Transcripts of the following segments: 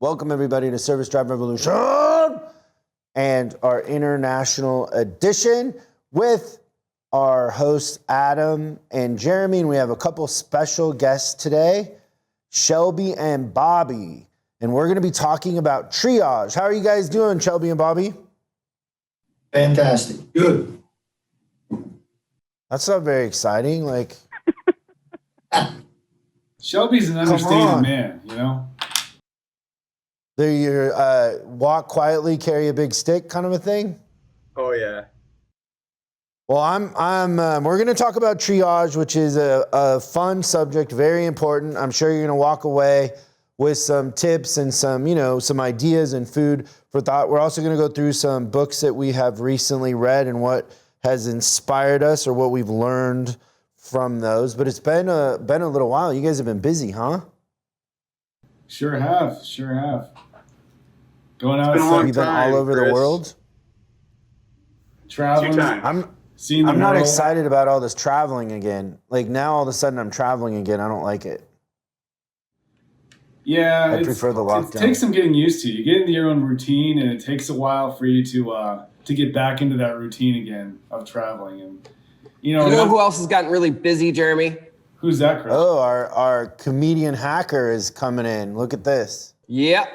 Welcome, everybody, to Service Drive Revolution and our international edition with our hosts, Adam and Jeremy. And we have a couple special guests today, Shelby and Bobby. And we're going to be talking about triage. How are you guys doing, Shelby and Bobby? Fantastic. Good. That's not very exciting. Like, Shelby's an understated man, you know? they're your walk quietly, carry a big stick kind of a thing? Oh, yeah. Well, we're going to talk about triage, which is a fun subject, very important. I'm sure you're going to walk away with some tips and some ideas and food for thought. We're also going to go through some books that we have recently read and what has inspired us or what we've learned from those. But it's been a little while. You guys have been busy, huh? Sure have. Going out, you've been all over the world. Traveling. I'm not excited about all this traveling again. Like now, all of a sudden, I'm traveling again. I don't like it. Yeah, I prefer the lockdown. It takes some getting used to. You get into your own routine, and it takes a while for you to get back into that routine again of traveling. And you know who else has gotten really busy, Jeremy? Who's that, Chris? Oh, our comedian hacker is coming in. Look at this. Yep,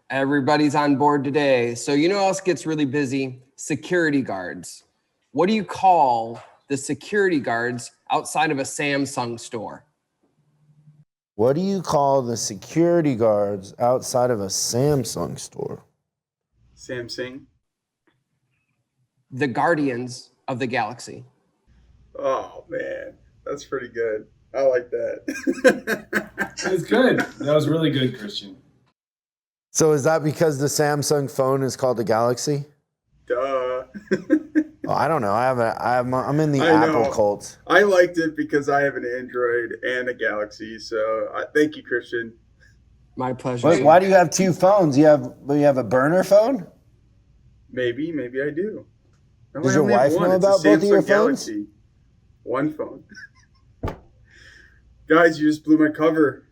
everybody's on board today. So you know who else gets really busy? Security guards. What do you call the security guards outside of a Samsung store? What do you call the security guards outside of a Samsung store? Samsung. The Guardians of the Galaxy. Oh, man. That's pretty good. I like that. That was good. That was really good, Christian. So is that because the Samsung phone is called the Galaxy? Duh. Oh, I don't know. I'm in the Apple cult. I liked it because I have an Android and a Galaxy. So thank you, Christian. My pleasure. Wait, why do you have two phones? You have a burner phone? Maybe I do. No, Does your wife know about both of your phones? Galaxy. One phone. Guys, you just blew my cover.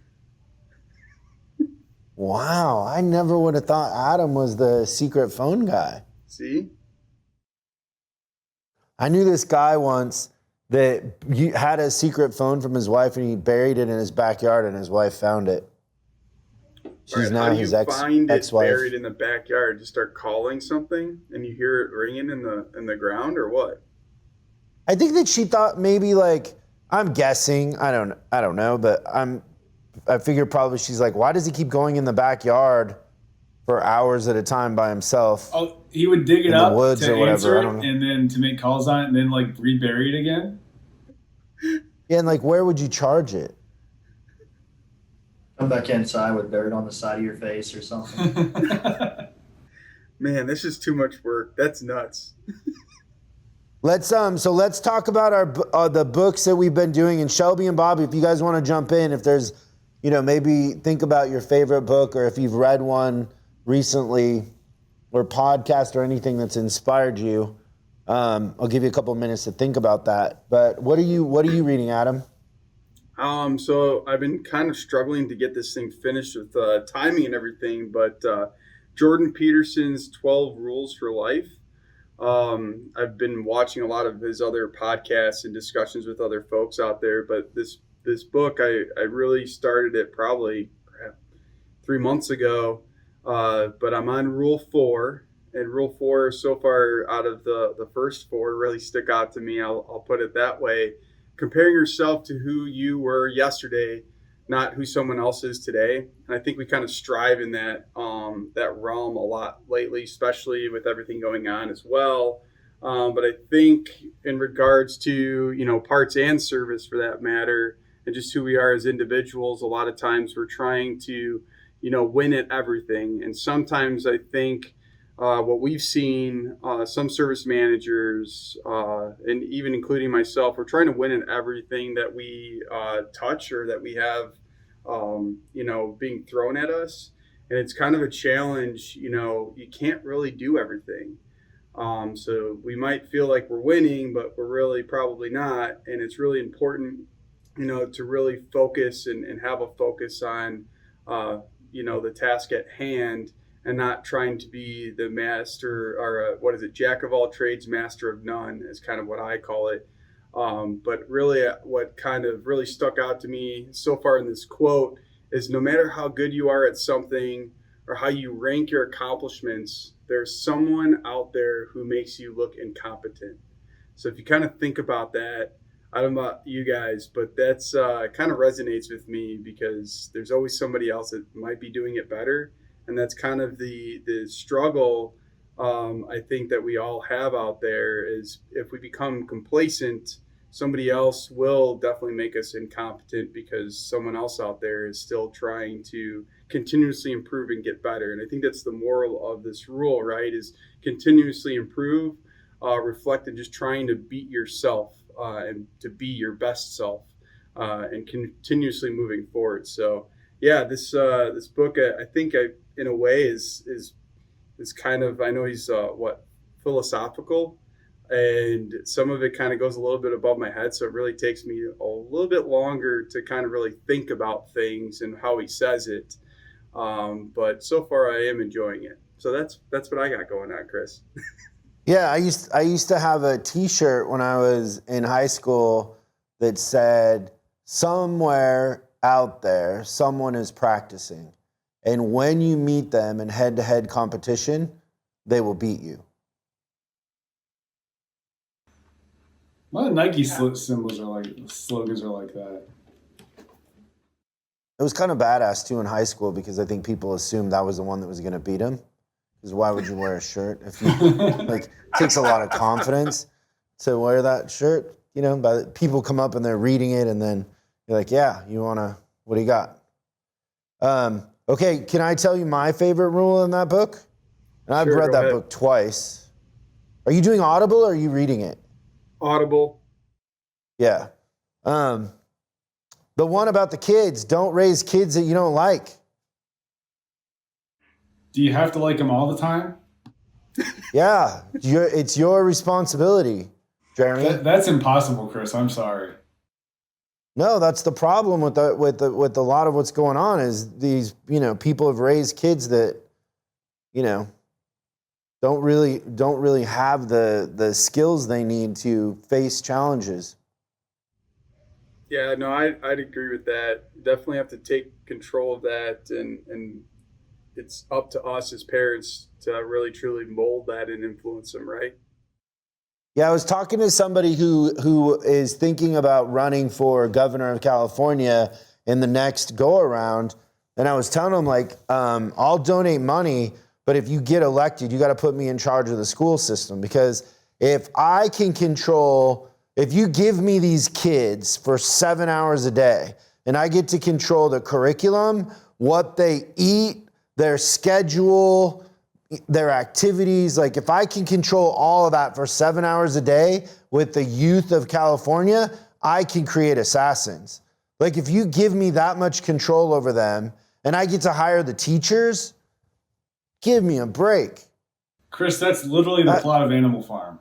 Wow, I never would have thought Adam was the secret phone guy. See? I knew this guy once that had a secret phone from his wife and he buried it in his backyard and his wife found it. She's now his ex-wife. How do you find it buried in the backyard? Just start calling something and you hear it ringing in the ground or what? I think that she thought maybe like, I'm guessing, I don't know, but I figure probably she's like, why does he keep going in the backyard for hours at a time by himself? Oh, he would dig it up woods to or whatever. answer it and then to make calls on it and then like rebury it again. Yeah, and like where would you charge it? Come back inside with dirt on the side of your face or something. Man, this is too much work. That's nuts. Let's talk about the books that we've been doing. And Shelby and Bobby, if you guys want to jump in, if there's, maybe think about your favorite book or if you've read one recently or podcast or anything that's inspired you. I'll give you a couple of minutes to think about that. But what are you reading, Adam? So I've been kind of struggling to get this thing finished with timing and everything, but Jordan Peterson's 12 Rules for Life. I've been watching a lot of his other podcasts and discussions with other folks out there, but this book, I really started it probably 3 months ago, but I'm on Rule 4, and Rule 4 so far out of the first 4 really stick out to me. I'll put it that way. Comparing yourself to who you were yesterday, not who someone else is today. And I think we kind of strive in that realm a lot lately, especially with everything going on as well. But I think in regards to, parts and service for that matter, and just who we are as individuals, a lot of times we're trying to, win at everything. And sometimes I think what we've seen, some service managers, and even including myself, we're trying to win at everything that we touch or that we have, being thrown at us. And it's kind of a challenge, you can't really do everything. So we might feel like we're winning, but we're really probably not. And it's really important, to really focus and have a focus on the task at hand, and not trying to be the master, or jack of all trades, master of none, is kind of what I call it. But really, what kind of really stuck out to me so far in this quote is, no matter how good you are at something or how you rank your accomplishments, there's someone out there who makes you look incompetent. So if you kind of think about that, I don't know about you guys, but that's kind of resonates with me, because there's always somebody else that might be doing it better. And that's kind of the struggle I think that we all have out there, is if we become complacent, somebody else will definitely make us incompetent, because someone else out there is still trying to continuously improve and get better. And I think that's the moral of this rule, right? Is continuously improve, reflect, and just trying to beat yourself and to be your best self, and continuously moving forward. So yeah, this book, I think, in a way is kind of, I know he's philosophical, and some of it kind of goes a little bit above my head, so it really takes me a little bit longer to kind of really think about things and how he says it. But so far I am enjoying it. So that's what I got going on, Chris. Yeah, I used to have a T-shirt when I was in high school that said, "Somewhere out there, someone is practicing, and when you meet them in head-to-head competition, they will beat you." A lot of Nike slogans are like that. It was kind of badass too in high school, because I think people assumed I was the one that was going to beat him. Because why would you wear a shirt if you it takes a lot of confidence to wear that shirt, but people come up and they're reading it, and then you're like, yeah, what do you got? Okay, can I tell you my favorite rule in that book? And I've read that book twice. Are you doing Audible or are you reading it? Audible. Yeah. The one about the kids, don't raise kids that you don't like. Do you have to like them all the time? Yeah, it's your responsibility, Jeremy. That's impossible, Chris. I'm sorry. No, that's the problem with a lot of what's going on, is these people have raised kids that don't really have the skills they need to face challenges. Yeah, no, I'd agree with that. Definitely have to take control of that, and it's up to us as parents to really truly mold that and influence them, right? Yeah, I was talking to somebody who is thinking about running for governor of California in the next go around, and I was telling him, I'll donate money, but if you get elected, you got to put me in charge of the school system, because if I can control, if you give me these kids for 7 hours a day, and I get to control the curriculum, what they eat, their schedule, their activities, if I can control all of that for 7 hours a day with the youth of California, I can create assassins. If you give me that much control over them and I get to hire the teachers, give me a break. Chris, that's literally the plot of Animal Farm.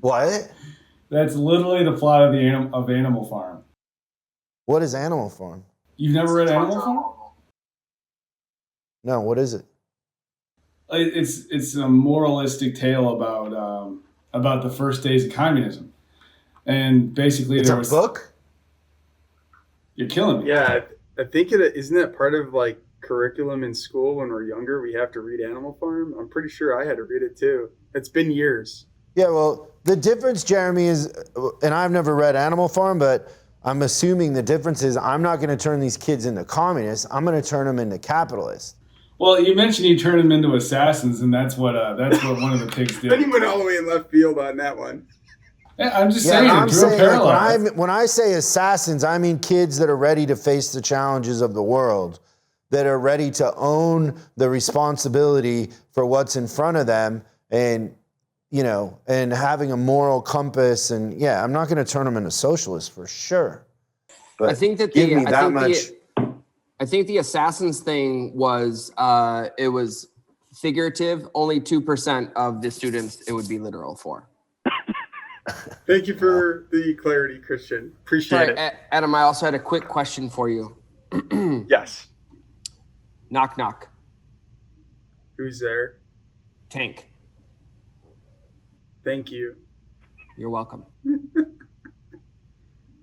What? That's literally the plot of Animal Farm. What is Animal Farm? You've never read Animal Farm? No, what is it? It's a moralistic tale about the first days of communism, and basically it's there a was book. You're killing me. Yeah, I think isn't that part of curriculum in school when we're younger? We have to read Animal Farm. I'm pretty sure I had to read it too. It's been years. Yeah, well, the difference, Jeremy, is, and I've never read Animal Farm, but I'm assuming the difference is I'm not going to turn these kids into communists. I'm going to turn them into capitalists. Well, you mentioned you turned them into assassins, and that's what one of the pigs did. Then you went all the way in left field on that one. Yeah, I'm just saying. I'm saying, parallel. when I say assassins, I mean kids that are ready to face the challenges of the world, that are ready to own the responsibility for what's in front of them, and and having a moral compass. And yeah, I'm not going to turn them into socialists for sure. But I think that I think the assassins thing was it was figurative. Only 2% of the students it would be literal for. Thank you for the clarity, Christian. Appreciate it. Adam, I also had a quick question for you. Yes. Knock, knock. Who's there? Tank. Thank you. You're welcome.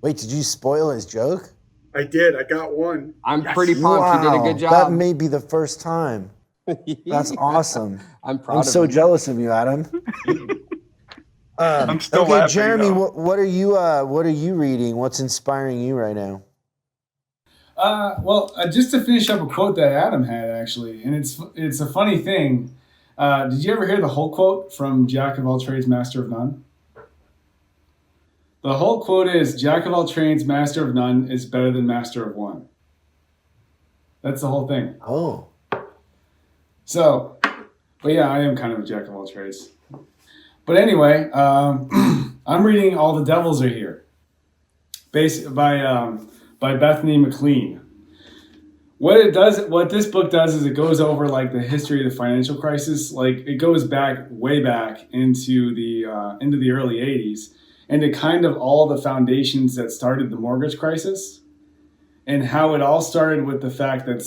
Wait, did you spoil his joke? I did. I got one. I'm Yes. pretty pumped. You did a good That job. may be the first time. That's awesome. I'm proud I'm of so him. jealous of you, Adam. I'm still okay, laughing, Jeremy, though. what are you reading? What's inspiring you right now? Just to finish up a quote that Adam had, actually, and it's a funny thing. Did you ever hear the whole quote from Jack of all trades, master of none? The whole quote is, Jack of all trades, master of none is better than master of one. That's the whole thing. Oh. So, but yeah, I am kind of a jack of all trades. But anyway, I'm reading All the Devils Are Here, by Bethany McLean. What this book does is it goes over like the history of the financial crisis. Like it goes way back into the early 80s, and to kind of all the foundations that started the mortgage crisis, and how it all started with the fact that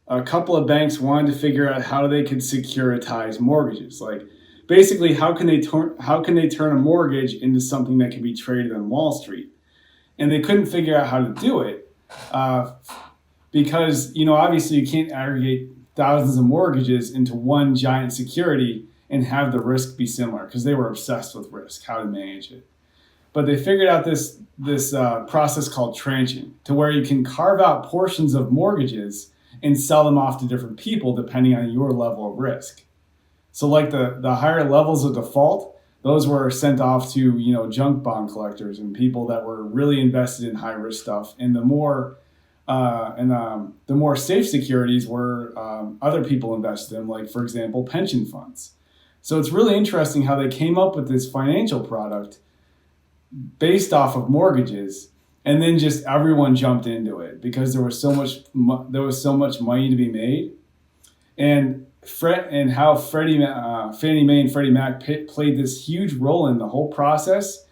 a couple of banks wanted to figure out how they could securitize mortgages. Like basically, how can they turn a mortgage into something that can be traded on Wall Street? And they couldn't figure out how to do it because, obviously you can't aggregate thousands of mortgages into one giant security and have the risk be similar, because they were obsessed with risk, how to manage it. But they figured out this process called tranching, to where you can carve out portions of mortgages and sell them off to different people depending on your level of risk. So like the higher levels of default, those were sent off to, junk bond collectors and people that were really invested in high risk stuff. And the more safe securities were other people invested in, like, for example, pension funds. So it's really interesting how they came up with this financial product based off of mortgages, and then just everyone jumped into it because there was so much money to be made. And how Fannie Mae and Freddie Mac played this huge role in the whole process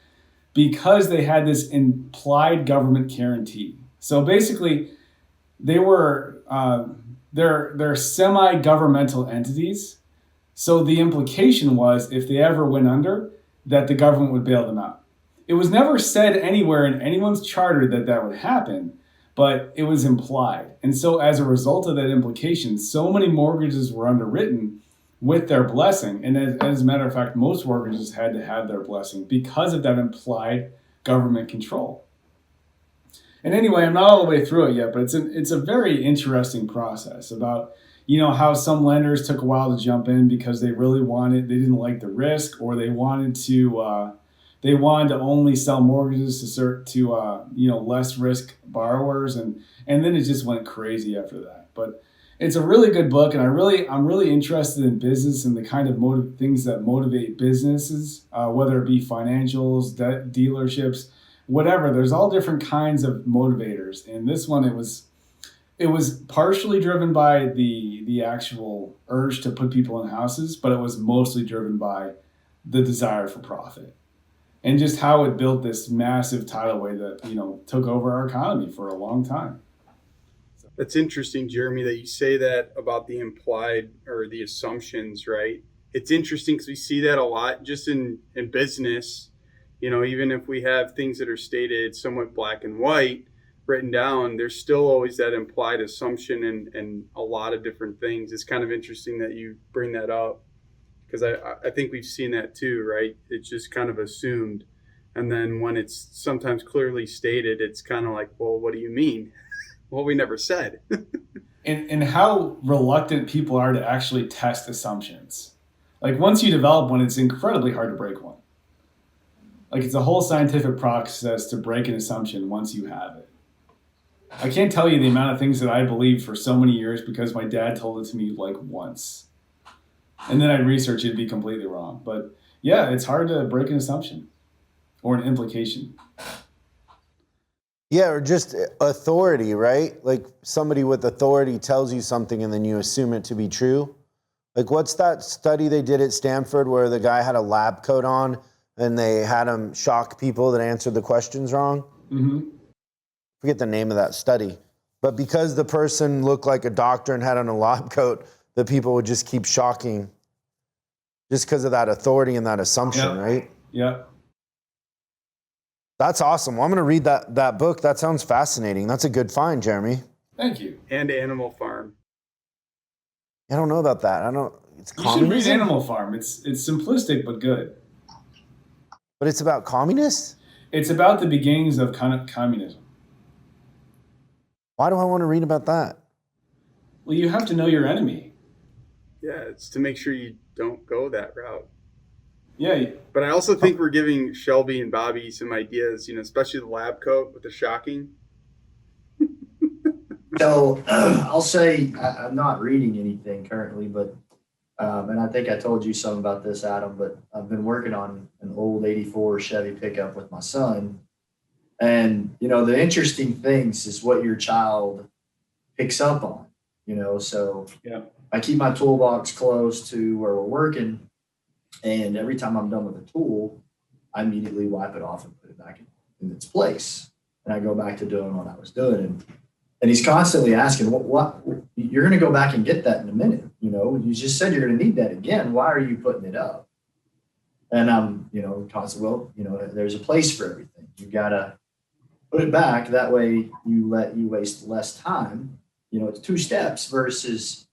because they had this implied government guarantee. So basically, they were they're semi-governmental entities. So the implication was, if they ever went under, that the government would bail them out. It was never said anywhere in anyone's charter that would happen, but it was implied. And so as a result of that implication, so many mortgages were underwritten with their blessing. And as a matter of fact, most mortgages had to have their blessing because of that implied government control. And anyway, I'm not all the way through it yet, but it's a very interesting process about, how some lenders took a while to jump in because they didn't like the risk, or they wanted to only sell mortgages to less risk borrowers, and then it just went crazy after that. But it's a really good book, and I'm really interested in business and the kind of things that motivate businesses, whether it be financials, dealerships, whatever. There's all different kinds of motivators, and this one it was partially driven by the actual urge to put people in houses, but it was mostly driven by the desire for profit. And just how it built this massive tidal wave that, took over our economy for a long time. That's interesting, Jeremy, that you say that about the implied or the assumptions, right? It's interesting because we see that a lot just in business. Even if we have things that are stated somewhat black and white written down, there's still always that implied assumption and a lot of different things. It's kind of interesting that you bring that up, because I think we've seen that too, right? It's just kind of assumed. And then when it's sometimes clearly stated, it's kind of like, well, what do you mean? Well, we never said. And how reluctant people are to actually test assumptions. Like once you develop one, it's incredibly hard to break one. Like it's a whole scientific process to break an assumption once you have it. I can't tell you the amount of things that I believed for so many years because my dad told it to me like once. And then I'd research it and be completely wrong. But yeah, it's hard to break an assumption or an implication. Yeah, or just authority, right? Like somebody with authority tells you something and then you assume it to be true. Like what's that study they did at Stanford where the guy had a lab coat on and they had him shock people that answered the questions wrong? Mm-hmm. Forget the name of that study. But because the person looked like a doctor and had on a lab coat, the people would just keep shocking just because of that authority and that assumption, right? Yeah. That's awesome. Well, I'm going to read that book. That sounds fascinating. That's a good find, Jeremy. Thank you. And Animal Farm. I don't know about that. It's You should read communism, Animal Farm. It's simplistic but good. but it's about communists? It's about the beginnings of communism. Why do I want to read about that? Well, you have to know your enemy. Yeah, it's to make sure you don't go that route. Yeah. But I also think we're giving Shelby and Bobby some ideas, especially the lab coat with the shocking. So I'll say I'm not reading anything currently, but and I think I told you something about this, Adam, but I've been working on an old 84 Chevy pickup with my son. And, the interesting things is what your child picks up on, so Yeah. I keep my toolbox close to where we're working. And every time I'm done with a tool, I immediately wipe it off and put it back in its place. And I go back to doing what I was doing. And he's constantly asking, what you're going to go back and get that in a minute. You just said you're going to need that again. Why are you putting it up? And I'm, constantly, there's a place for everything. You got to put it back. That way you waste less time. It's 2 steps versus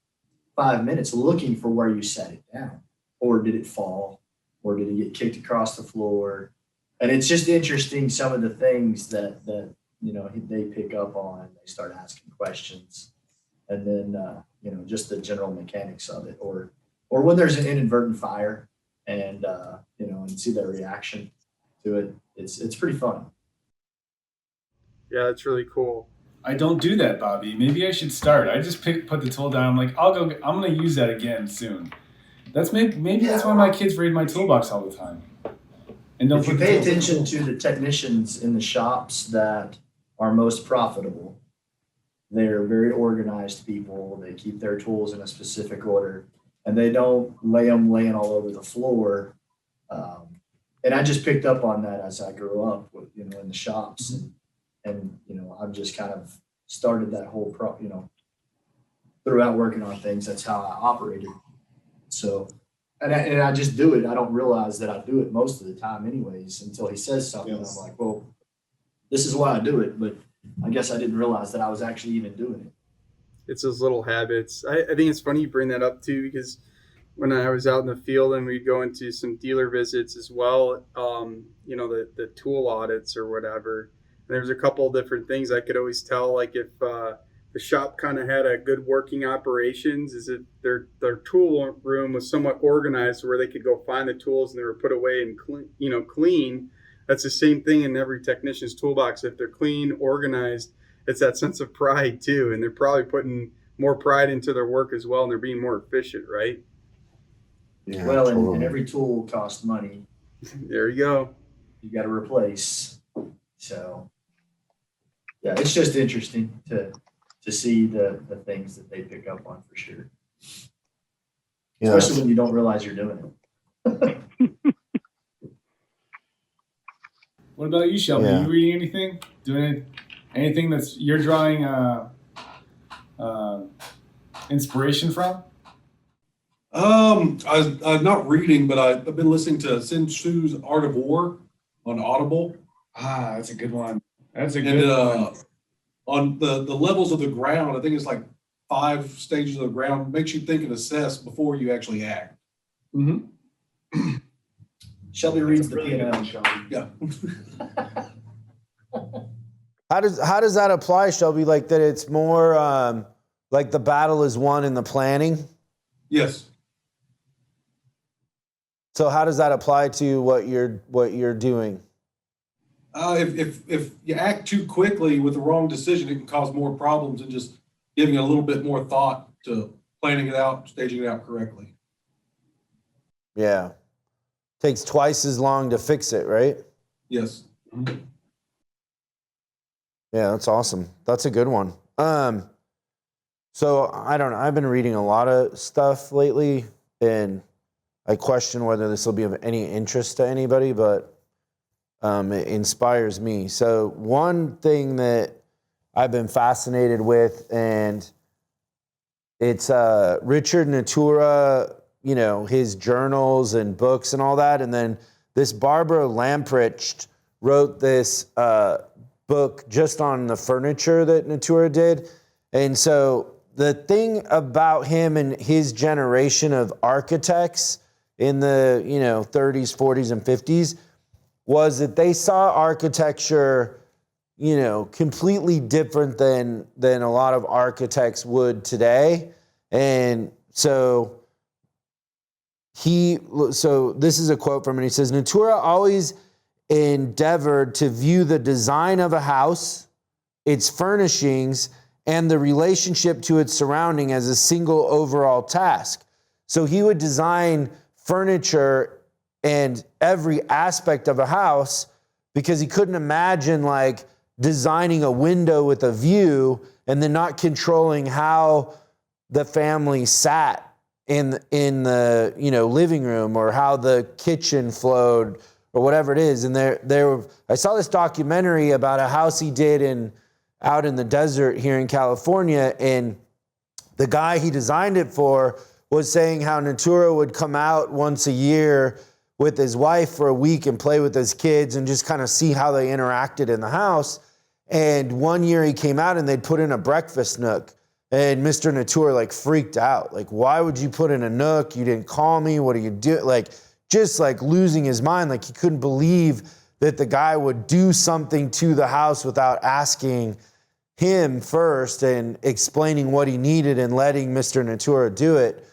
5 minutes looking for where you set it down. Or did it fall? Or did it get kicked across the floor? And it's just interesting, some of the things that they pick up on. They start asking questions. And then, just the general mechanics of it. Or when there's an inadvertent fire and, and see their reaction to it. It's pretty fun. Yeah, that's really cool. I don't do that, Bobby. Maybe I should start. I just put the tool down. I'm like, I'm going to use that again soon. Maybe that's why my kids raid my toolbox all the time. And don't If you pay attention to the technicians in the shops that are most profitable, they're very organized people. They keep their tools in a specific order, and they don't lay them laying all over the floor. And I just picked up on that as I grew up, in the shops, and I've just kind of started that whole throughout working on things. That's how I operated. So, and I just do it. I don't realize that I do it most of the time anyways, until he says something. Yes. I'm like, well, this is why I do it. But I guess I didn't realize that I was actually even doing it. It's those little habits. I think it's funny you bring that up too, because when I was out in the field and we'd go into some dealer visits as well, the tool audits or whatever, and there's a couple of different things I could always tell, like if the shop kind of had a good working operations, is it their tool room was somewhat organized where they could go find the tools and they were put away and clean. That's the same thing in every technician's toolbox. If they're clean, organized, it's that sense of pride too. And they're probably putting more pride into their work as well. And they're being more efficient, right? Yeah, Well, totally. and every tool costs money. There you go. You got to replace. So, yeah, it's just interesting to see the things that they pick up on for sure. Yeah. Especially when you don't realize you're doing it. What about you, Shelby? Yeah. You reading anything? Doing anything that's you're drawing inspiration from? I'm not reading, but I've been listening to Sun Tzu's Art of War on Audible. Ah, that's a good one. That's a And good one. on the levels of the ground, I think it's like 5 stages of the ground, makes you think and assess before you actually act. Mm-hmm. Shelby reads the Really P&L. good, Shelby. Yeah. How does that apply, Shelby? Like that it's more like the battle is won in the planning? Yes. So how does that apply to what you're doing? If you act too quickly with the wrong decision, it can cause more problems than just giving a little bit more thought to planning it out, staging it out correctly. Yeah. Takes twice as long to fix it, right? Yes. Yeah, that's awesome. That's a good one. So I don't know. I've been reading a lot of stuff lately, and I question whether this will be of any interest to anybody, but it inspires me. So one thing that I've been fascinated with, and it's Richard Natura, you know, his journals and books and all that, and then this Barbara Lamprecht wrote this book just on the furniture that Natura did. And so the thing about him and his generation of architects in the, you know, 30s, 40s, and 50s was that they saw architecture, you know, completely different than a lot of architects would today. And so this is a quote from him. He says, Natura always endeavored to view the design of a house, its furnishings, and the relationship to its surrounding as a single overall task. So he would design furniture and every aspect of a house because he couldn't imagine like designing a window with a view and then not controlling how the family sat in the you know, living room, or how the kitchen flowed, or whatever it is. And I saw this documentary about a house he did out in the desert here in California, and the guy he designed it for was saying how Natura would come out once a year with his wife for a week and play with his kids and just kind of see how they interacted in the house. And one year he came out and they'd put in a breakfast nook. And Mr. Natura like freaked out. Like, why would you put in a nook? You didn't call me. What are you doing? Like, just like losing his mind. Like, he couldn't believe that the guy would do something to the house without asking him first and explaining what he needed and letting Mr. Natura do it.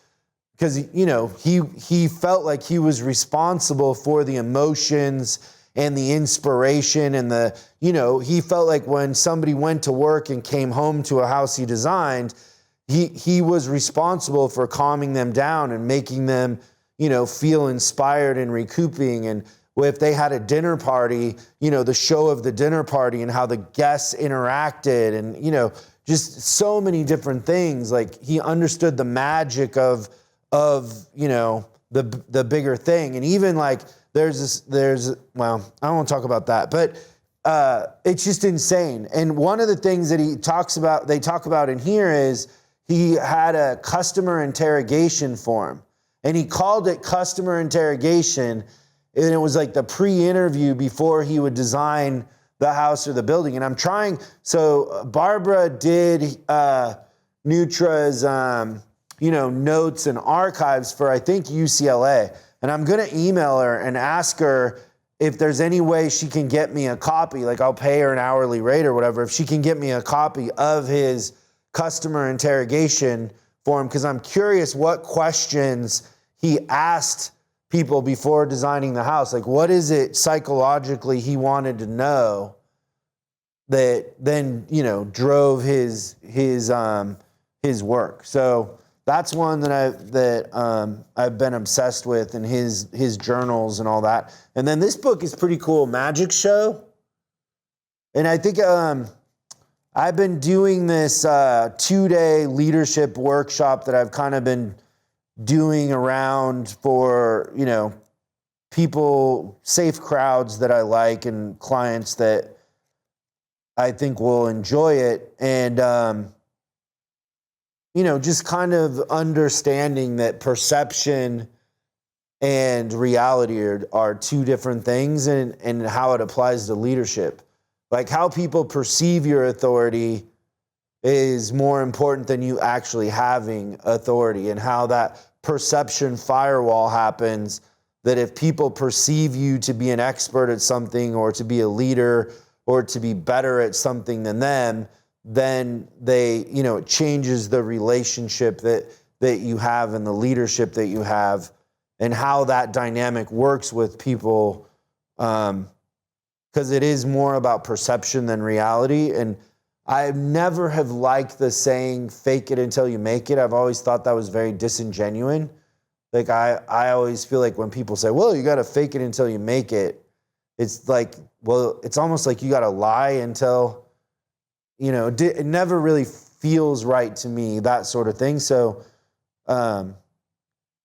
Because, you know, he felt like he was responsible for the emotions and the inspiration and the, you know, he felt like when somebody went to work and came home to a house he designed, he was responsible for calming them down and making them, you know, feel inspired and recouping. And if they had a dinner party, you know, the show of the dinner party and how the guests interacted and, you know, just so many different things. Like, he understood the magic of, you know, the bigger thing. And even like, well, I don't want to talk about that, but it's just insane. And one of the things that they talk about in here is he had a customer interrogation form, and he called it customer interrogation. And it was like the pre-interview before he would design the house or the building. And so Barbara did Nutra's, you know, notes and archives for, I think, UCLA. And I'm going to email her and ask her if there's any way she can get me a copy. Like, I'll pay her an hourly rate or whatever, if she can get me a copy of his customer interrogation form, because I'm curious what questions he asked people before designing the house. Like, what is it psychologically he wanted to know that then, you know, drove his work. So that's one that I've been obsessed with, and his journals and all that. And then this book is pretty cool, Magic Show. And I think I've been doing this 2-day leadership workshop that I've kind of been doing around for, you know, people, safe crowds that I like and clients that I think will enjoy it. And, you know, just kind of understanding that perception and reality are two different things, and how it applies to leadership. Like, how people perceive your authority is more important than you actually having authority, and how that perception firewall happens, that if people perceive you to be an expert at something, or to be a leader, or to be better at something than them, then they, you know, it changes the relationship that you have and the leadership that you have, and how that dynamic works with people, because it is more about perception than reality. And I never have liked the saying, fake it until you make it. I've always thought that was very disingenuous. Like, I always feel like when people say, well, you got to fake it until you make it, it's like, well, it's almost like you got to lie until, you know, it never really feels right to me, that sort of thing. So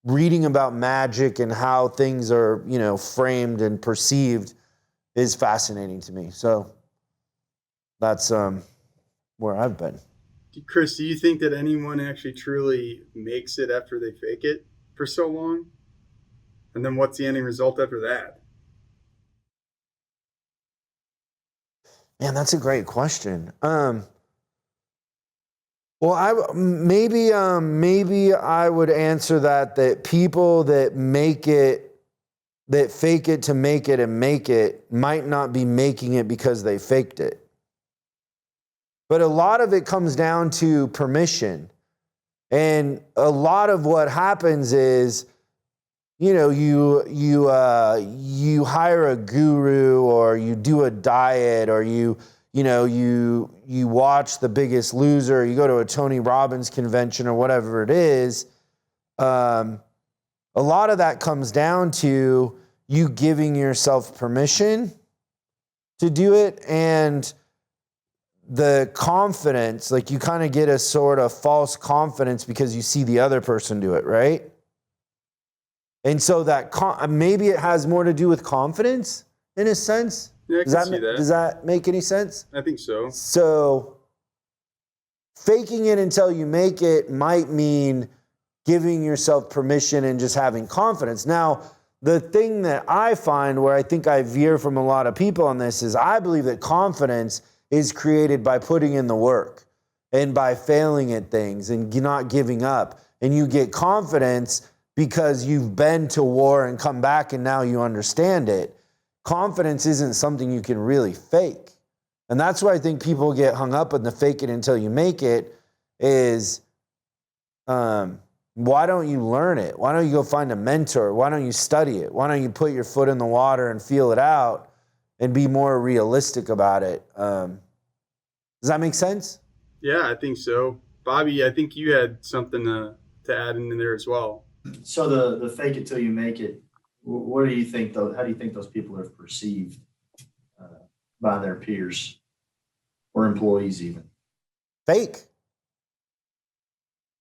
reading about magic and how things are, you know, framed and perceived is fascinating to me. So that's where I've been. Chris, do you think that anyone actually truly makes it after they fake it for so long? And then what's the ending result after that? Man, that's a great question. Well, maybe I would answer that people that make it, that fake it to make it and make it, might not be making it because they faked it. But a lot of it comes down to permission. And a lot of what happens is, you hire a guru, or you do a diet, or you watch The Biggest Loser, you go to a Tony Robbins convention or whatever it is. A lot of that comes down to you giving yourself permission to do it, and the confidence, like you kind of get a sort of false confidence because you see the other person do it, right? And so that maybe it has more to do with confidence in a sense. Yeah, I can see that. Does that make any sense? I think so. So faking it until you make it might mean giving yourself permission and just having confidence. Now, the thing that I find where I think I veer from a lot of people on this is I believe that confidence is created by putting in the work and by failing at things and not giving up. And you get confidence because you've been to war and come back and now you understand it. Confidence isn't something you can really fake. And that's why I think people get hung up on the fake it until you make it is, why don't you learn it? Why don't you go find a mentor? Why don't you study it? Why don't you put your foot in the water and feel it out and be more realistic about it? Does that make sense? Yeah, I think so. Bobby, I think you had something to add in there as well. So the fake it till you make it, what do you think though? How do you think those people are perceived by their peers or employees even? Fake.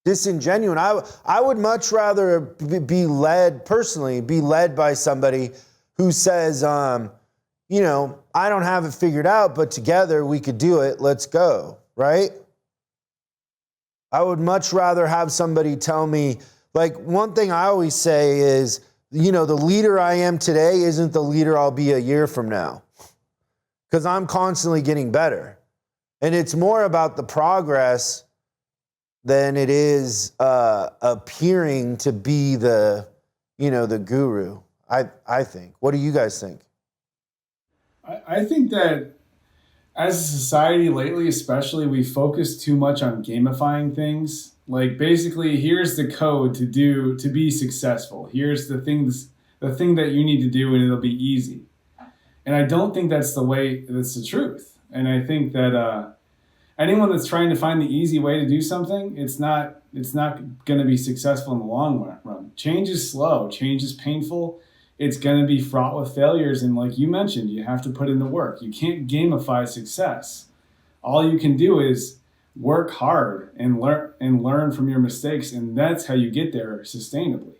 Disingenuine. I would much rather be led by somebody who says, I don't have it figured out, but together we could do it. Let's go. Right? I would much rather have somebody tell me, like, one thing I always say is, the leader I am today isn't the leader I'll be a year from now, because I'm constantly getting better. And it's more about the progress than it is appearing to be the guru, I think. What do you guys think? I think that as a society lately, especially, we focus too much on gamifying things. Like, basically, here's the code to be successful. Here's the thing that you need to do, and it'll be easy. And I don't think that's the truth. And I think that anyone that's trying to find the easy way to do something, it's not going to be successful in the long run. Change is slow. Change is painful. It's going to be fraught with failures. And like you mentioned, you have to put in the work. You can't gamify success. All you can do is work hard and learn from your mistakes, and that's how you get there sustainably.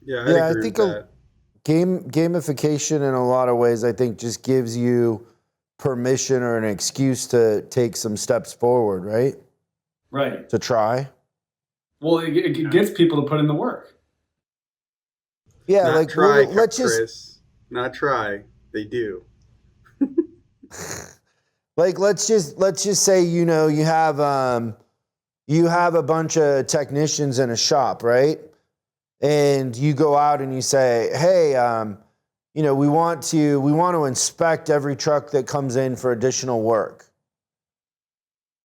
Yeah, I think that. Gamification in a lot of ways, I think, just gives you permission or an excuse to take some steps forward, right? Right. To try. Well, it gets people to put in the work. Yeah, not like try, let's Chris. just Not try. They do. Like, let's just say, you have a bunch of technicians in a shop, right? And you go out and you say, hey, we want to inspect every truck that comes in for additional work.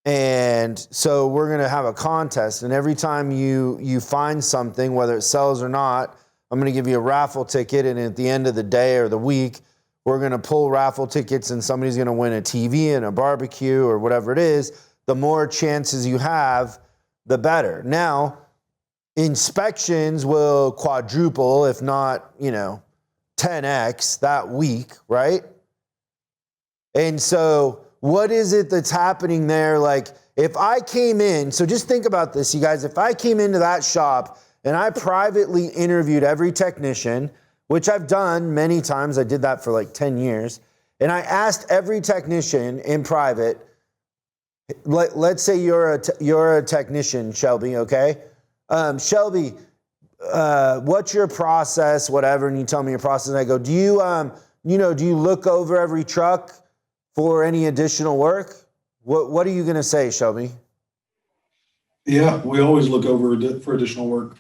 And so we're going to have a contest. And every time you find something, whether it sells or not, I'm going to give you a raffle ticket. And at the end of the day or the week, we're going to pull raffle tickets and somebody's going to win a TV and a barbecue or whatever it is. The more chances you have, the better. Now, inspections will quadruple, if not, 10x that week, right? And so what is it that's happening there? Like, if I came in, so just think about this, you guys, if I came into that shop and I privately interviewed every technician, which I've done many times, I did that for like 10 years, And I asked every technician in private, let's say you're a technician, Shelby, okay? Shelby, what's your process, whatever, and you tell me your process, and I go, do you look over every truck for any additional work? What are you going to say, Shelby? Yeah, we always look over for additional work.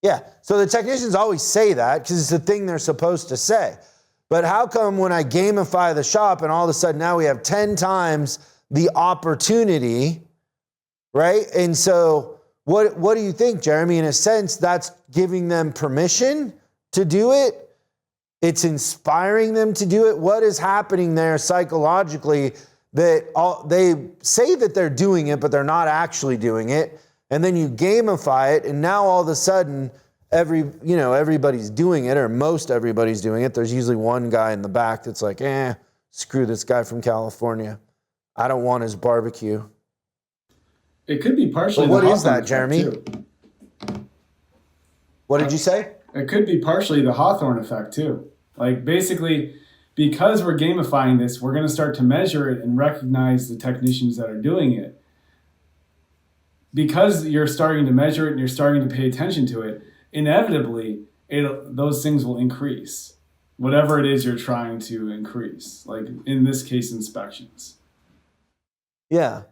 Yeah, so the technicians always say that because it's the thing they're supposed to say. But how come when I gamify the shop and all of a sudden now we have 10 times the opportunity, right? And so what do you think, Jeremy? In a sense, that's giving them permission to do it. It's inspiring them to do it. What is happening there psychologically that they say that they're doing it, but they're not actually doing it? And then you gamify it, and now all of a sudden, everybody's doing it, or most everybody's doing it. There's usually one guy in the back that's like, screw this guy from California. I don't want his barbecue. It could be partially. But what the is that, Hawthorne Jeremy? effect, too. What did you say? It could be partially the Hawthorne effect too. Like basically, because we're gamifying this, we're going to start to measure it and recognize the technicians that are doing it. Because you're starting to measure it and you're starting to pay attention to it, inevitably, those things will increase. Whatever it is you're trying to increase, like in this case, inspections. Yeah.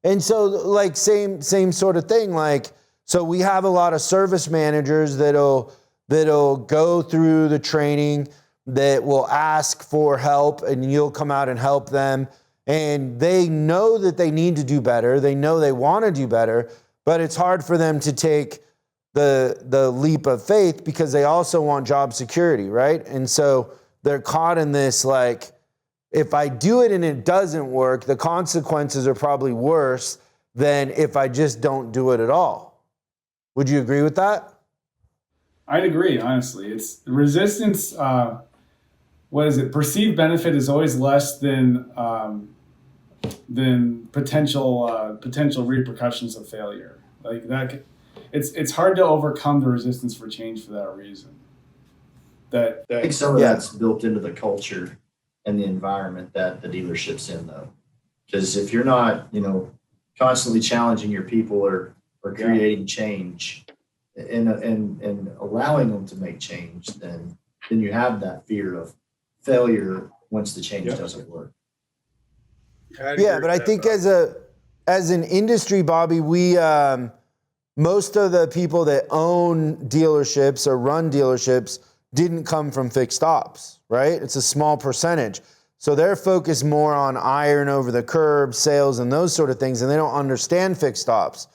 And so like same sort of thing. Like, so we have a lot of service managers that'll go through the training, that will ask for help, and you'll come out and help them. And they know that they need to do better. They know they want to do better, but it's hard for them to take the leap of faith because they also want job security, right? And so they're caught in this, like, if I do it and it doesn't work, the consequences are probably worse than if I just don't do it at all. Would you agree with that? I'd agree, honestly. It's resistance. What is it? Perceived benefit is always less than potential repercussions of failure. Like that, it's hard to overcome the resistance for change for that reason. I think some of that's built into the culture and the environment that the dealership's in, though. Because if you're not, constantly challenging your people or creating change and allowing them to make change, then you have that fear of failure once the change doesn't work. Yeah, but I think as an industry, Bobby, we most of the people that own dealerships or run dealerships didn't come from fixed ops, right? It's a small percentage. So they're focused more on iron over the curb, sales, and those sort of things, and they don't understand fixed ops.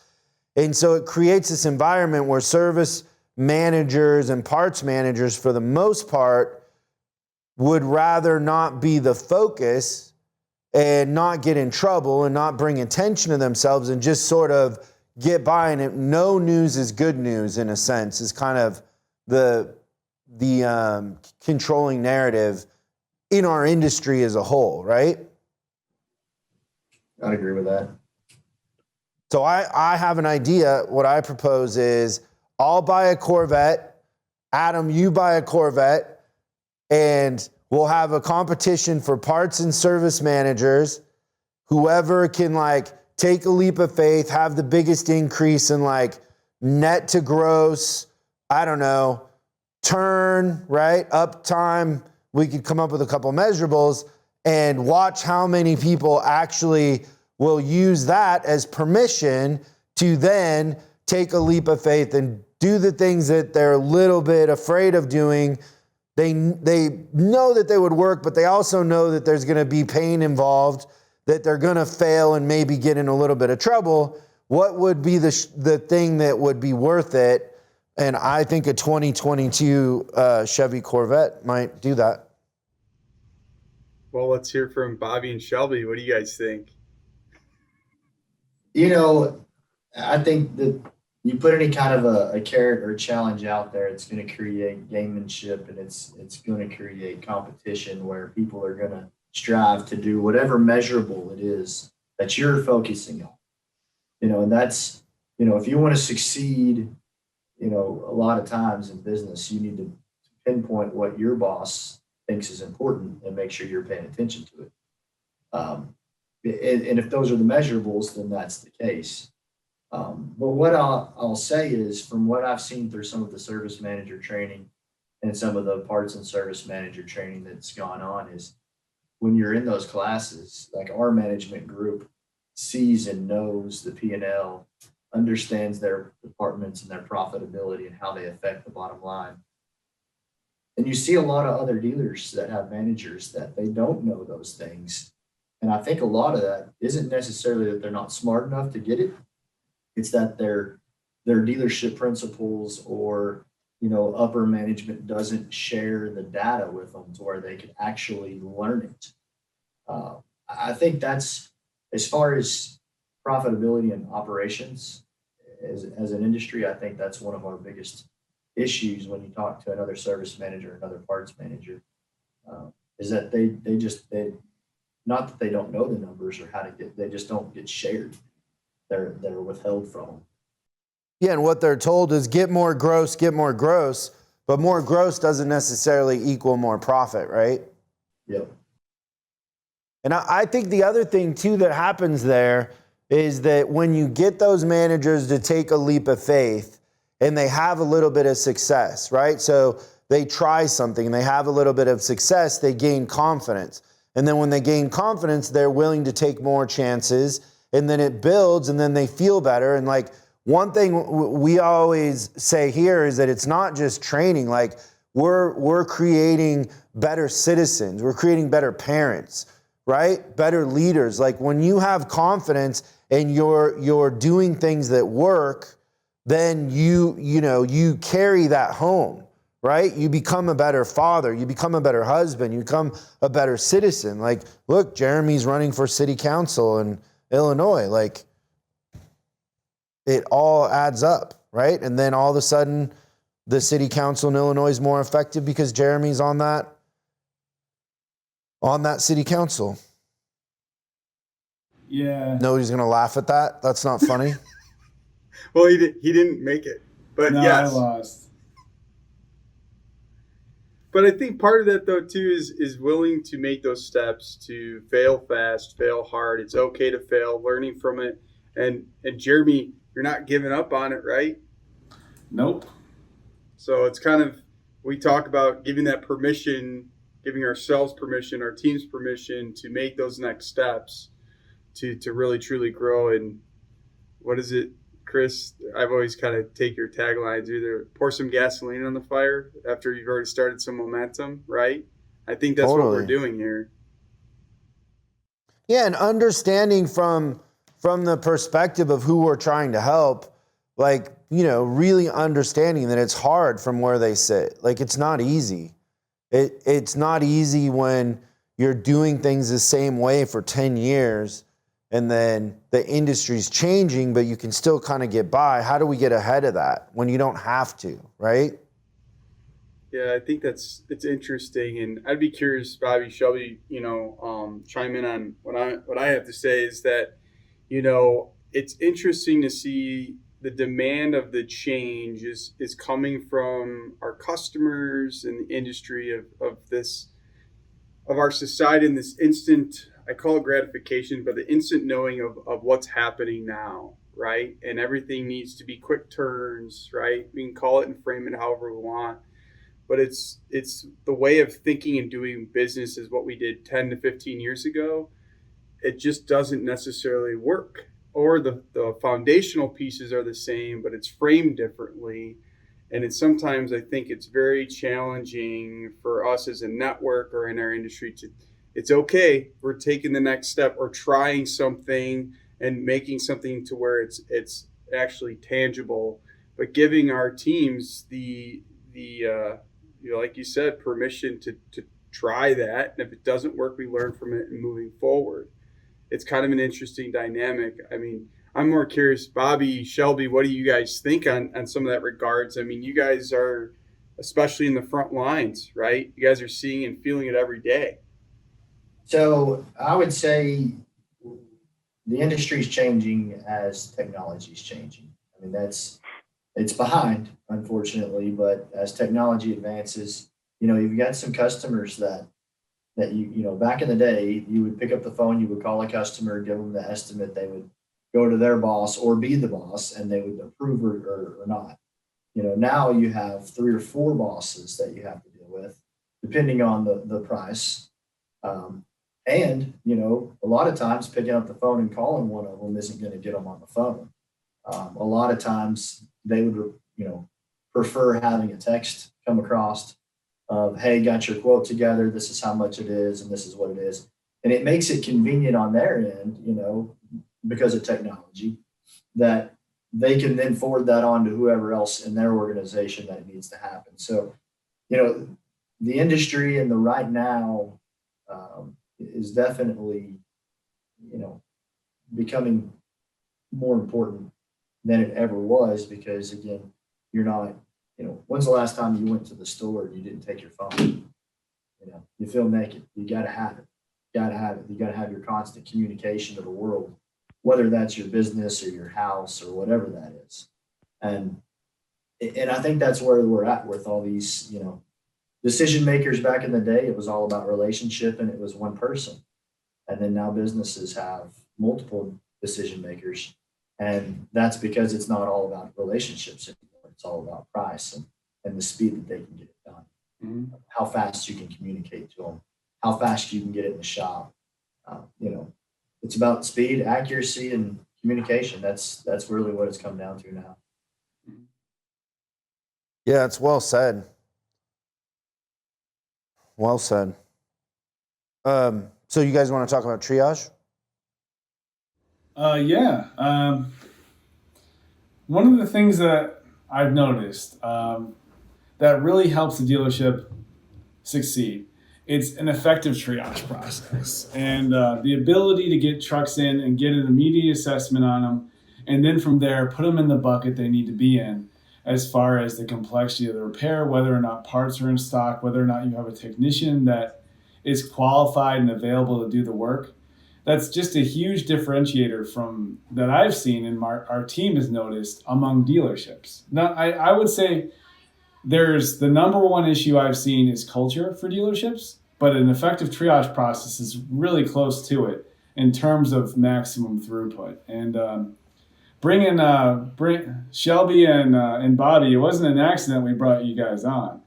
And so it creates this environment where service managers and parts managers, for the most part, would rather not be the focus and not get in trouble and not bring attention to themselves and just sort of get by. And no news is good news, in a sense, is kind of the controlling narrative in our industry as a whole, right? I'd agree with that. So I have an idea. What I propose is I'll buy a Corvette. Adam, you buy a Corvette, and we'll have a competition for parts and service managers. Whoever can take a leap of faith, have the biggest increase in net to gross, I don't know, turn, right? Uptime. We could come up with a couple measurables and watch how many people actually will use that as permission to then take a leap of faith and do the things that they're a little bit afraid of doing. They know that they would work, but they also know that there's going to be pain involved, that they're going to fail and maybe get in a little bit of trouble. What would be the thing that would be worth it? And I think a 2022 Chevy Corvette might do that. Well, let's hear from Bobby and Shelby. What do you guys think? I think that you put any kind of a carrot or challenge out there, it's going to create gamemanship, and it's going to create competition where people are going to strive to do whatever measurable it is that you're focusing on. And that's, if you want to succeed, a lot of times in business, you need to pinpoint what your boss thinks is important and make sure you're paying attention to it. And if those are the measurables, then that's the case. But what I'll say is, from what I've seen through some of the service manager training and some of the parts and service manager training that's gone on, is when you're in those classes, like our management group sees and knows the P&L, understands their departments and their profitability and how they affect the bottom line. And you see a lot of other dealers that have managers that they don't know those things. And I think a lot of that isn't necessarily that they're not smart enough to get it. It's that their dealership principals or, upper management doesn't share the data with them to where they can actually learn it. I think that's, as far as profitability and operations as an industry, I think that's one of our biggest issues when you talk to another service manager, another parts manager, is that they not that they don't know the numbers or how to they just don't get shared. They're withheld from them. Yeah, and what they're told is get more gross, but more gross doesn't necessarily equal more profit, right? Yep. And I think the other thing too that happens there is that when you get those managers to take a leap of faith and they have a little bit of success, right? So they try something, they have a little bit of success, they gain confidence. And then when they gain confidence, they're willing to take more chances, and then it builds, and then they feel better. And like, one thing we always say here is that it's not just training. Like, we're creating better citizens. We're creating better parents, right? Better leaders. Like, when you have confidence and you're doing things that work, then you carry that home, right? You become a better father. You become a better husband. You become a better citizen. Like, look, Jeremy's running for city council in Illinois. Like, it all adds up, right? And then all of a sudden, the city council in Illinois is more effective because Jeremy's on that city council. Yeah. Nobody's gonna laugh at that. That's not funny. Well, he didn't make it, but No, yes. I lost. But I think part of that though too is willing to make those steps, to fail fast, fail hard. It's okay to fail, learning from it. And Jeremy, you're not giving up on it, right? Nope. So it's kind of, we talk about giving that permission, giving ourselves permission, our teams permission to make those next steps to really truly grow. And what is it, Chris? I've always kind of take your taglines, either pour some gasoline on the fire after you've already started some momentum, right? I think that's what we're doing here. Yeah, and understanding from the perspective of who we're trying to help, like, really understanding that it's hard from where they sit. Like, it's not easy. It's not easy when you're doing things the same way for 10 years and then the industry's changing, but you can still kind of get by. How do we get ahead of that when you don't have to, right? Yeah, I think it's interesting, and I'd be curious, Bobby, Shelby, chime in on what I have to say is that, it's interesting to see the demand of the change is coming from our customers and the industry of our society in this instant, I call it gratification, but the instant knowing of what's happening now, right? And everything needs to be quick turns, right? We can call it and frame it however we want, but it's the way of thinking and doing business is what we did 10 to 15 years ago. It just doesn't necessarily work. Or the foundational pieces are the same, but it's framed differently. And sometimes I think it's very challenging for us as a network or in our industry it's okay, we're taking the next step or trying something and making something to where it's actually tangible, but giving our teams the like you said, permission to try that. And if it doesn't work, we learn from it and moving forward. It's kind of an interesting dynamic. I mean, I'm more curious, Bobby, Shelby, what do you guys think on some of that regards? I mean, you guys are, especially in the front lines, right? You guys are seeing and feeling it every day. So I would say the industry is changing as technology is changing. I mean, it's behind, unfortunately, but as technology advances, you've got some customers that back in the day, you would pick up the phone, you would call a customer, give them the estimate, they would go to their boss or be the boss, and they would approve or not. Now you have 3 or 4 bosses that you have to deal with, depending on the price. And a lot of times picking up the phone and calling one of them isn't going to get them on the phone. A lot of times they would, prefer having a text come across of, hey, got your quote together. This is how much it is, and this is what it is. And it makes it convenient on their end, because of technology, that they can then forward that on to whoever else in their organization that it needs to happen. So, the industry and the right now is definitely, becoming more important than it ever was, because again, you're not, when's the last time you went to the store and you didn't take your phone? You feel naked. You got to have it. You got to have it. You got to have your constant communication to the world, whether that's your business or your house or whatever that is. And I think that's where we're at with all these, decision makers. Back in the day, it was all about relationship and it was one person. And then now businesses have multiple decision makers. And that's because it's not all about relationships anymore. It's all about price and the speed that they can get it done. Mm-hmm. How fast you can communicate to them, how fast you can get it in the shop. It's about speed, accuracy, and communication. That's really what it's come down to now. Yeah, it's well said. Well said. So you guys want to talk about triage? Yeah. One of the things that I've noticed that really helps the dealership succeed, it's an effective triage process, and the ability to get trucks in and get an immediate assessment on them, and then from there put them in the bucket they need to be in, as far as the complexity of the repair, whether or not parts are in stock, whether or not you have a technician that is qualified and available to do the work. That's just a huge differentiator from that I've seen and our team has noticed among dealerships. Now, I would say there's the number one issue I've seen is culture for dealerships, but an effective triage process is really close to it in terms of maximum throughput. And bring Shelby and Bobby, it wasn't an accident we brought you guys on.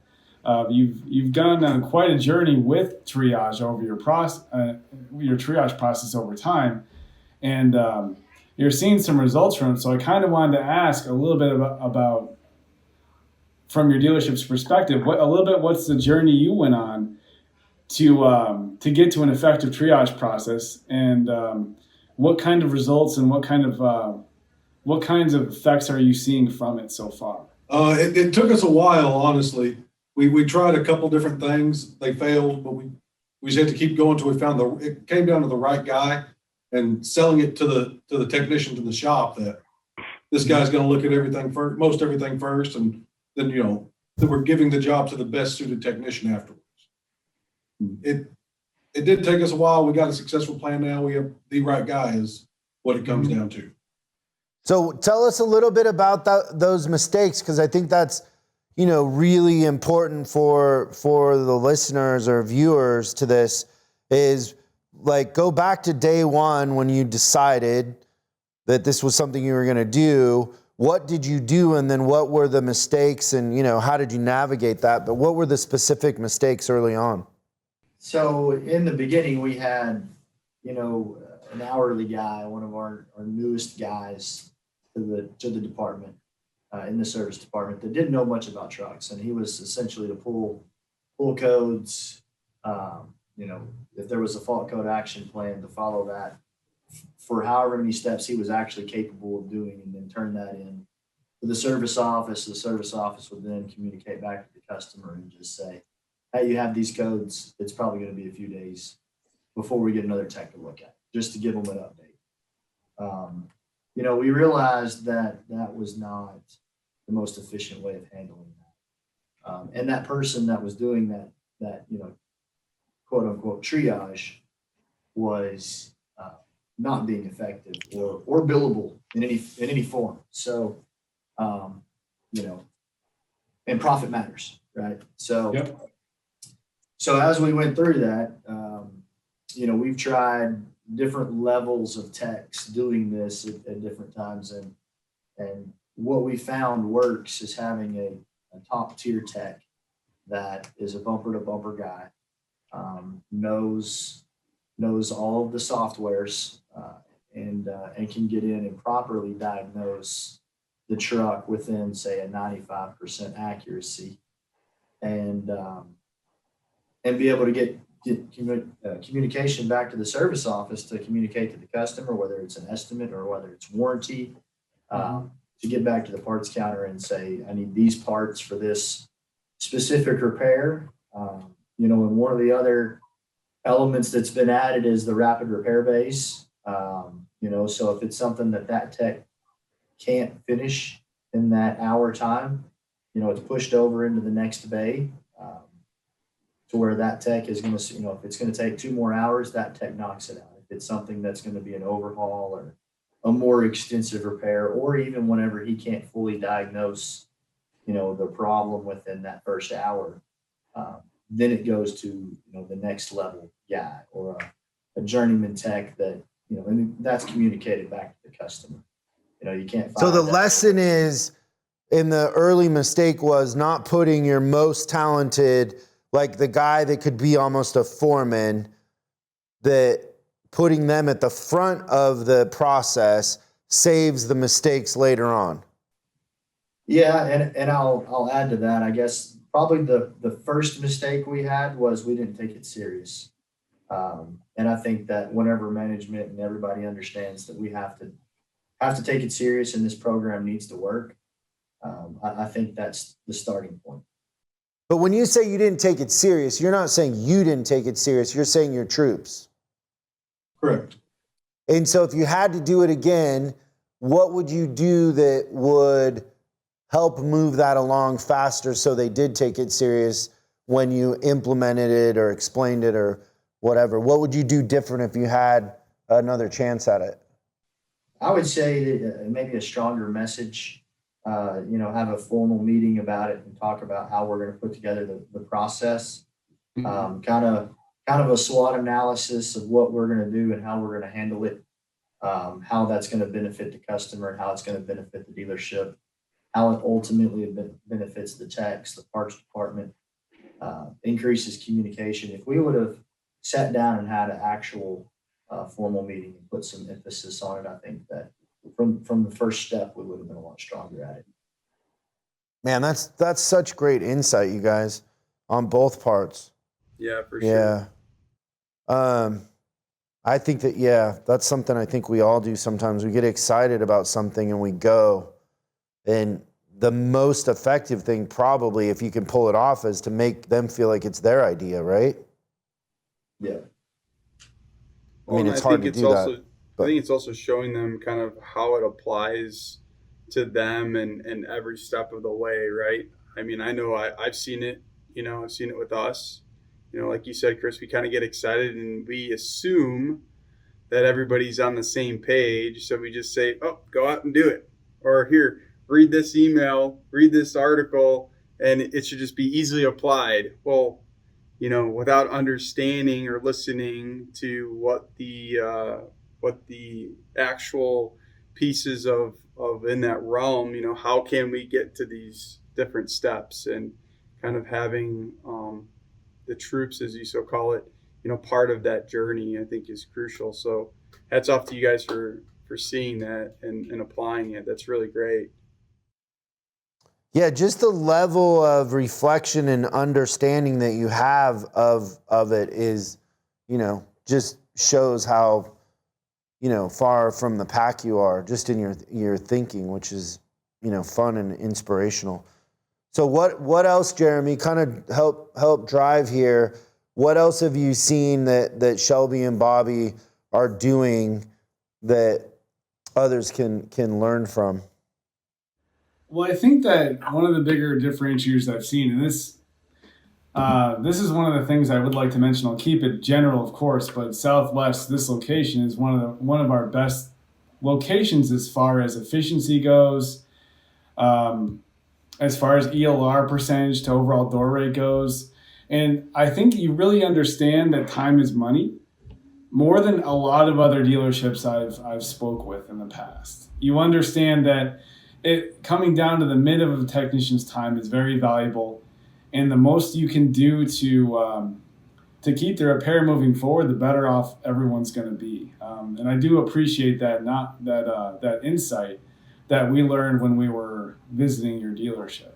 You've gone on quite a journey with triage over your triage process over time, and you're seeing some results from it. So I kind of wanted to ask a little bit about from your dealership's perspective, what's the journey you went on to get to an effective triage process, and what kind of results and what kinds of effects are you seeing from it so far? It took us a while, honestly. We tried a couple different things. They failed, but we just had to keep going until we found it came down to the right guy and selling it to the technicians in the shop that this guy's going to look at everything first, most everything first. And then, that we're giving the job to the best suited technician afterwards. It did take us a while. We got a successful plan now. We have the right guy is what it comes down to. So tell us a little bit about those mistakes, because I think that's, really important for the listeners or viewers to this, is like go back to day one when you decided that this was something you were going to do. What did you do, and then what were the mistakes, and how did you navigate that? But what were the specific mistakes early on? So in the beginning, we had, an hourly guy, one of our newest guys to the department, in the service department, that didn't know much about trucks, and he was essentially to pull codes. If there was a fault code action plan, to follow that for however many steps he was actually capable of doing, and then turn that in to the service office. The service office would then communicate back to the customer and just say, hey, you have these codes. It's probably going to be a few days before we get another tech to look at, just to give them an update. We realized that was not the most efficient way of handling that. And that person that was doing that quote unquote triage was not being effective or billable in any form. So, and profit matters, right? So, Yep. So as we went through that, we've tried different levels of techs doing this at different times, and what we found works is having a top tier tech that is a bumper to bumper guy, knows all of the softwares, and can get in and properly diagnose the truck within, say, a 95% accuracy, and be able to get communication back to the service office to communicate to the customer, whether it's an estimate or whether it's warranty, to get back to the parts counter and say, I need these parts for this specific repair. And one of the other elements that's been added is the rapid repair base. So if it's something that tech can't finish in that hour time, it's pushed over into the next bay, to where that tech is going to, if it's going to take 2 more hours, that tech knocks it out. If it's something that's going to be an overhaul or a more extensive repair, or even whenever he can't fully diagnose, the problem within that first hour, then it goes to, the next level guy or a journeyman tech that, and that's communicated back to the customer. You can't. So the lesson is, in the early mistake was not putting your most talented, like the guy that could be almost a foreman, that putting them at the front of the process saves the mistakes later on. Yeah, and I'll add to that. I guess probably the first mistake we had was we didn't take it serious. And I think that whenever management and everybody understands that we have to take it serious and this program needs to work, I think that's the starting point. But when you say you didn't take it serious, you're not saying you didn't take it serious. You're saying your troops. Correct. And so if you had to do it again, what would you do that would help move that along faster so they did take it serious when you implemented it or explained it or whatever? What would you do different if you had another chance at it? I would say that maybe a stronger message, have a formal meeting about it and talk about how we're going to put together the process, kind of a SWOT analysis of what we're going to do and how we're going to handle it, how that's going to benefit the customer, how it's going to benefit the dealership, how it ultimately benefits the techs, the parts department, increases communication. If we would have sat down and had an actual formal meeting and put some emphasis on it, I think that from the first step, we would have been a lot stronger at it. Man, that's such great insight, you guys, on both parts. Yeah, for sure. Yeah. I think that, that's something I think we all do sometimes. We get excited about something and we go. And the most effective thing probably, if you can pull it off, is to make them feel like it's their idea, right? Yeah. I mean, it's hard to do that. I think it's also showing them kind of how it applies to them and every step of the way, right? I mean, I know I've seen it, I've seen it with us. Like you said, Chris, we kind of get excited and we assume that everybody's on the same page. So we just say, oh, go out and do it. Or here, read this email, read this article, and it should just be easily applied. Well, without understanding or listening to what the actual pieces of in that realm, how can we get to these different steps, and kind of having the troops, as you so call it, part of that journey, I think is crucial. So hats off to you guys for seeing that and applying it. That's really great. Yeah, just the level of reflection and understanding that you have of it is, just shows how, far from the pack you are just in your thinking, which is, fun and inspirational. So what else, Jeremy, kind of help drive here? What else have you seen that Shelby and Bobby are doing that others can learn from? Well, I think that one of the bigger differentiators I've seen, and this is one of the things I would like to mention. I'll keep it general, of course, but Southwest, this location is one of our best locations as far as efficiency goes, as far as ELR percentage to overall door rate goes. And I think you really understand that time is money more than a lot of other dealerships I've spoke with in the past. You understand that it coming down to the mid of a technician's time is very valuable, and the most you can do to keep the repair moving forward, the better off everyone's going to be. And I do appreciate that insight that we learned when we were visiting your dealership.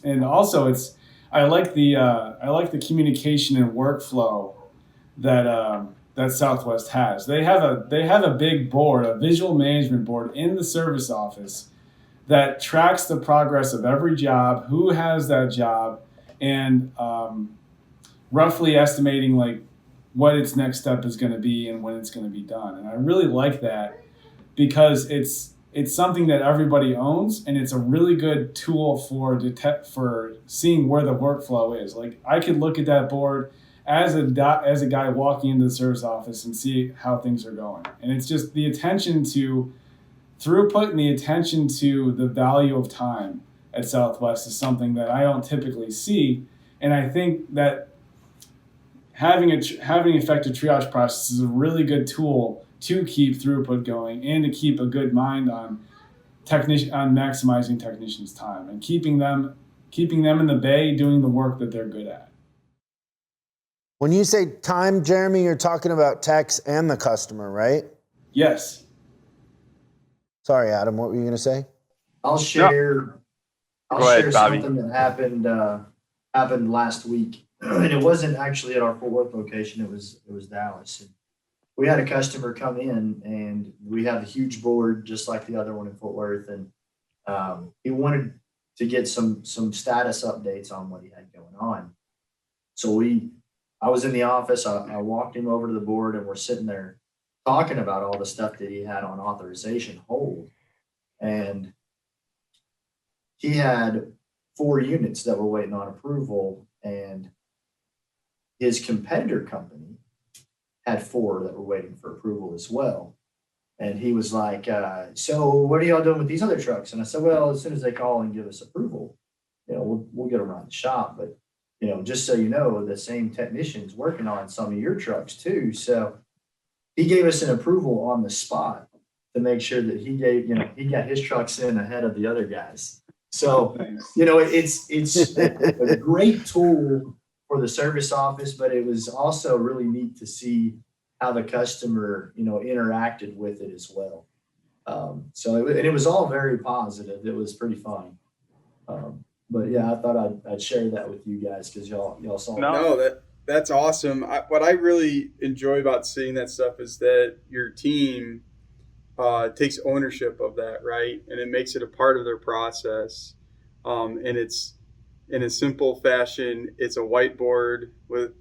And also, I like the communication and workflow that Southwest has. They have a big board, a visual management board in the service office that tracks the progress of every job, who has that job, and roughly estimating like what its next step is going to be and when it's going to be done. And I really like that because it's something that everybody owns, and it's a really good tool for seeing where the workflow is. Like I could look at that board as a guy walking into the service office and see how things are going. And it's just the attention to throughput and the attention to the value of time at Southwest is something that I don't typically see. And I think that having an effective triage process is a really good tool to keep throughput going and to keep a good mind on maximizing technicians' time and keeping them in the bay doing the work that they're good at. When you say time, Jeremy, you're talking about techs and the customer, right? Yes. Sorry, Adam, what were you going to say? I'll share Bobby. something that happened last week. And it wasn't actually at our Fort Worth location, it was Dallas. And we had a customer come in, and we have a huge board just like the other one in Fort Worth, and he wanted to get some status updates on what he had going on. So I was in the office, I walked him over to the board, and we're sitting there talking about all the stuff that he had on authorization hold. And he had 4 units that were waiting on approval, and his competitor company had 4 that were waiting for approval as well. And he was like, so what are y'all doing with these other trucks? And I said, well, as soon as they call and give us approval, we'll get them around the shop. But, just so you know, the same technician's working on some of your trucks too. So he gave us an approval on the spot to make sure that he got his trucks in ahead of the other guys. So, it's a great tool for the service office, but it was also really neat to see how the customer, interacted with it as well. So it was all very positive. It was pretty fun. But yeah, I thought I'd share that with you guys because y'all saw. No, that's awesome. What I really enjoy about seeing that stuff is that your team takes ownership of that, right? And it makes it a part of their process. And it's in a simple fashion. It's a whiteboard with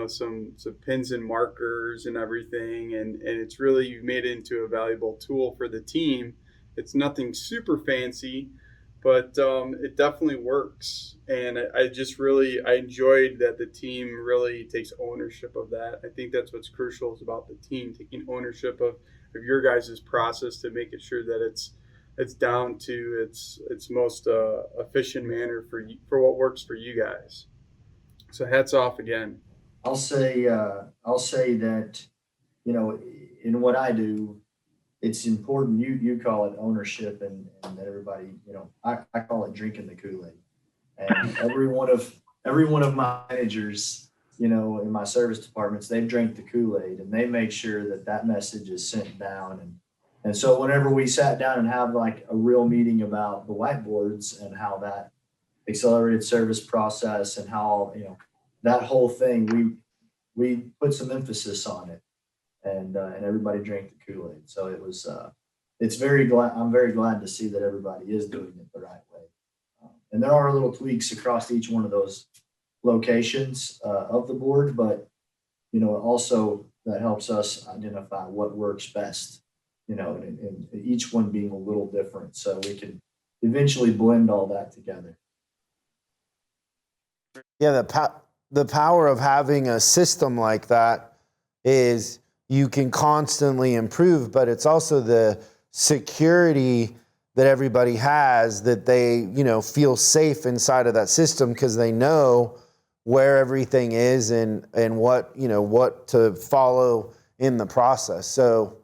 some pins and markers and everything, and it's really, you made it into a valuable tool for the team. It's nothing super fancy, but it definitely works. And I enjoyed that the team really takes ownership of that. I think that's what's crucial, is about the team taking ownership of your guys' process to make it sure that it's down to its most efficient manner for what works for you guys. So hats off again. I'll say that, in what I do, it's important. You call it ownership, and that everybody, I call it drinking the Kool-Aid. And every one of my managers, in my service departments, they've drank the Kool-Aid, and they make sure that message is sent down. And so whenever we sat down and have like a real meeting about the whiteboards and how that accelerated service process and how, that whole thing, we put some emphasis on it, and everybody drank the Kool-Aid. So it was, I'm very glad to see that everybody is doing it the right way. And there are little tweaks across each one of those locations of the board, but, also that helps us identify what works best, and each one being a little different, so we can eventually blend all that together. Yeah, the power of having a system like that is you can constantly improve, but it's also the security that everybody has, that they, feel safe inside of that system because they know where everything is and what, what to follow in the process. So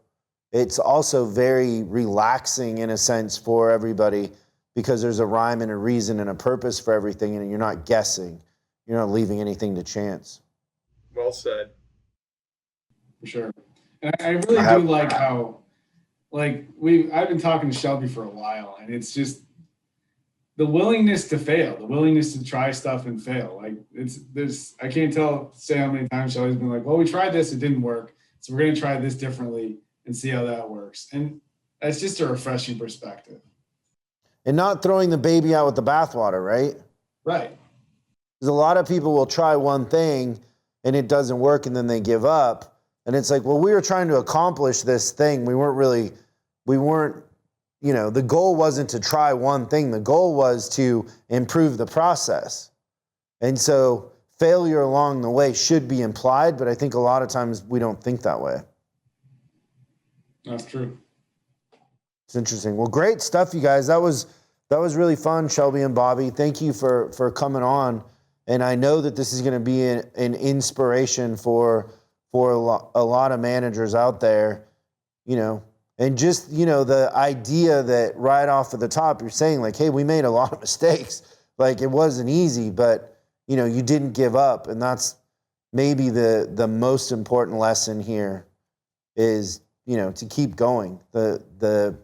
it's also very relaxing in a sense for everybody because there's a rhyme and a reason and a purpose for everything, and you're not guessing. You're not leaving anything to chance. Well said. For sure. And I really do like how, like, I've been talking to Shelby for a while, and it's just the willingness to fail, the willingness to try stuff and fail. Like, I can't say how many times Shelby's been like, well, we tried this, it didn't work, so we're going to try this differently and see how that works. And that's just a refreshing perspective. And not throwing the baby out with the bathwater, right? Right. Because a lot of people will try one thing and it doesn't work and then they give up. And it's like, well, we were trying to accomplish this thing. We weren't, the goal wasn't to try one thing. The goal was to improve the process. And so failure along the way should be implied, but I think a lot of times we don't think that way. That's true. It's interesting. Well, great stuff, you guys. That was really fun, Shelby and Bobby. Thank you for coming on. And I know that this is going to be an inspiration for a lot of managers out there, and just, the idea that right off of the top, you're saying like, hey, we made a lot of mistakes. Like, it wasn't easy, but, you didn't give up. And that's maybe the most important lesson here is, to keep going. The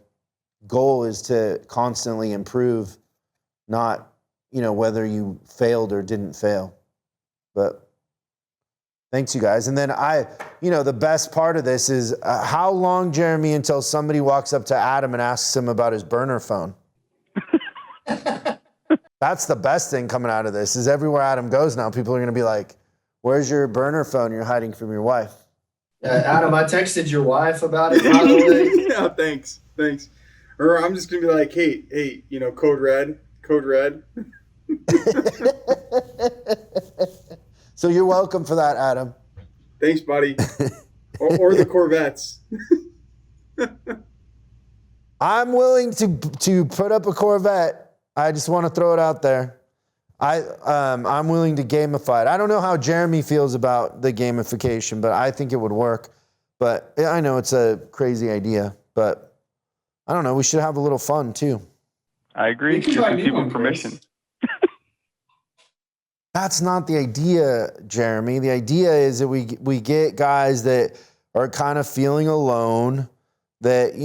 goal is to constantly improve, not, whether you failed or didn't fail. But thanks, you guys. And then the best part of this is how long, Jeremy, until somebody walks up to Adam and asks him about his burner phone? That's the best thing coming out of this is everywhere Adam goes now, people are going to be like, where's your burner phone you're hiding from your wife? Adam, I texted your wife about it, by the way. Yeah, thanks. Or I'm just going to be like, hey, code red. So you're welcome for that, Adam. Thanks, buddy. or the Corvettes. I'm willing to put up a Corvette. I just want to throw it out there. I'm willing to gamify it. I don't know how Jeremy feels about the gamification, but I think it would work. But I know it's a crazy idea, but I don't know. We should have a little fun too. I agree. Give some people permission. That's not the idea, Jeremy. The idea is that we get guys that are kind of feeling alone, that,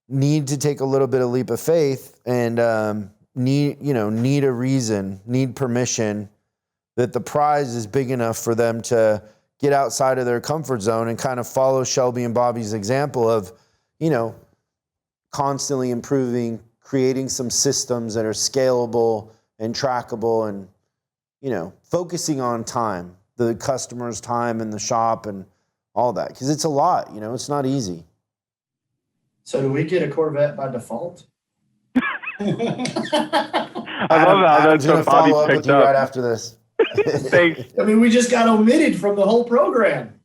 need to take a little bit of leap of faith and need a reason, need permission, that the prize is big enough for them to get outside of their comfort zone and kind of follow Shelby and Bobby's example of, constantly improving, creating some systems that are scalable and trackable and, focusing on time, the customer's time in the shop and all that. Because it's a lot, it's not easy. So do we get a Corvette by default? I love how that's going to what follow up Bobby with picked you up. right after this. Thanks. I mean, we just got omitted from the whole program.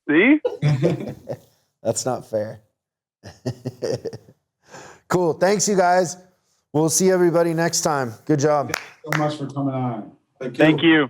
See? That's not fair. Cool. Thanks, you guys. We'll see everybody next time. Good job. Thanks so much for coming on. Thank you.